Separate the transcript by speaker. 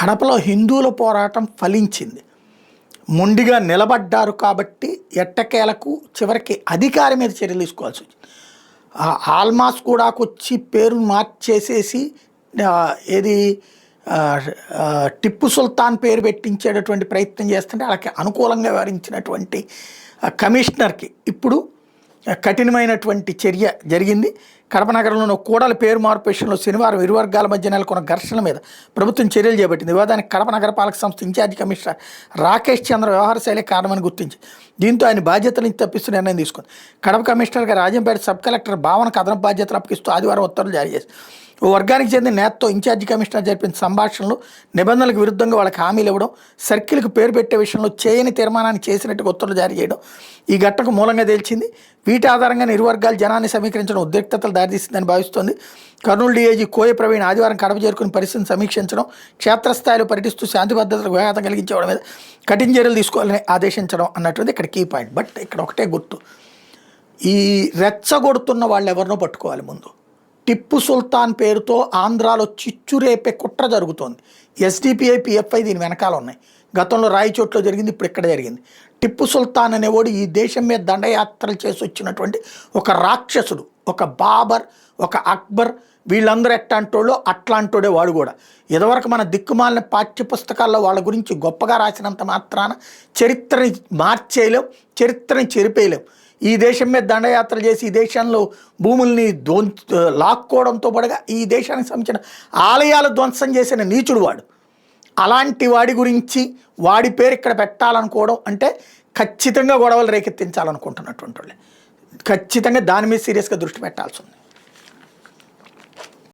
Speaker 1: కడపలో హిందువుల పోరాటం ఫలించింది. మొండిగా నిలబడ్డారు కాబట్టి ఎట్టకేలకు చివరికి అధికారి మీద చర్యలు తీసుకోవాల్సి వచ్చింది. ఆల్మాస్ కూడాకొచ్చి పేరు మార్చేసేసి ఏది టిప్పు సుల్తాన్ పేరు పెట్టించేటటువంటి ప్రయత్నం చేస్తుంటే వాళ్ళకి అనుకూలంగా వ్యవహరించినటువంటి కమిషనర్కి ఇప్పుడు కఠినమైనటువంటి చర్య జరిగింది. కడప నగరంలోని కూడలి పేరు మార్పు విషయంలో శనివారం ఇరు వర్గాల మధ్య నెలకొన్న ఘర్షణ మీద ప్రభుత్వం చర్యలు చేపట్టింది. వివాదానికి కడప నగరపాలక సంస్థ ఇన్ఛార్జి కమిషనర్ రాకేష్ చంద్ర వ్యవహార శైలి కారణమని గుర్తించి దీంతో ఆయన బాధ్యతల నుంచి తప్పిస్తూ నిర్ణయం తీసుకుంది. కడప కమిషనర్గా రాజంపేట సబ్ కలెక్టర్ భావనకు అదనపు బాధ్యతలు అప్పగిస్తూ ఆదివారం ఉత్తర్వులు జారీ చేసింది. ఓ వర్గానికి చెందిన నేతతో ఇన్ఛార్జి కమిషనర్ జరిపిన సంభాషణలు నిబంధనలకు విరుద్ధంగా వాళ్ళకి హామీలు ఇవ్వడం, సర్కిల్కి పేరు పెట్టే విషయంలో చేయని తీర్మానాన్ని చేసినట్టుగా ఉత్తర్వులు జారీ చేయడం ఈ ఘటనకు మూలంగా తేల్చింది. వీటి ఆధారంగా ఇరు వర్గాలు జనాన్ని సమీకరించడం ఉద్రిక్తతలు దారితీస్తుందని భావిస్తోంది. కర్నూలు డీఐజీ కోయ ప్రవీణ్ ఆదివారం కడప చేరుకుని పరిస్థితిని సమీక్షించడం, క్షేత్రస్థాయిలో పర్యటిస్తూ శాంతి భద్రతలకు వ్యాఘాతం కలిగించడం మీద కఠిన చర్యలు తీసుకోవాలని ఆదేశించడం అన్నటువంటిది ఇక్కడ కీ పాయింట్. బట్ ఇక్కడ ఒకటే గుర్తు, ఈ రెచ్చగొడుతున్న వాళ్ళు ఎవరినో పట్టుకోవాలి. ముందు టిప్పు సుల్తాన్ పేరుతో ఆంధ్రాలో చిచ్చురేపే కుట్ర జరుగుతోంది. ఎస్డిపిఐ పిఎఫ్ఐ దీని వెనకాల ఉన్నాయి. గతంలో రాయచోట్లో జరిగింది, ఇప్పుడు ఇక్కడ జరిగింది. టిప్పు సుల్తాన్ అనేవాడు ఈ దేశం మీద దండయాత్రలు చేసి వచ్చినటువంటి ఒక రాక్షసుడు, ఒక బాబర్, ఒక అక్బర్. వీళ్ళందరూ ఎట్లాంటోళ్ళు అట్లాంటోడే వాడు కూడా. ఇదివరకు మన దిక్కుమాలిన పాఠ్య పుస్తకాల్లో వాళ్ళ గురించి గొప్పగా రాసినంత మాత్రాన చరిత్రని మార్చేయలేం, చరిత్రని చెరిపేయలేం. ఈ దేశం మీద దండయాత్రలు చేసి ఈ దేశంలో భూముల్ని లాక్కోవడంతో పాటుగా ఈ దేశానికి సంబంధించిన ఆలయాలు ధ్వంసం చేసిన నీచుడు వాడు. అలాంటి వాడి గురించి వాడి పేరు ఇక్కడ పెట్టాలనుకోవడం అంటే ఖచ్చితంగా గొడవలు రేకెత్తించాలనుకుంటున్నటువంటి వాళ్ళే. ఖచ్చితంగా దాని మీద సీరియస్గా దృష్టి పెట్టాల్సి ఉంది.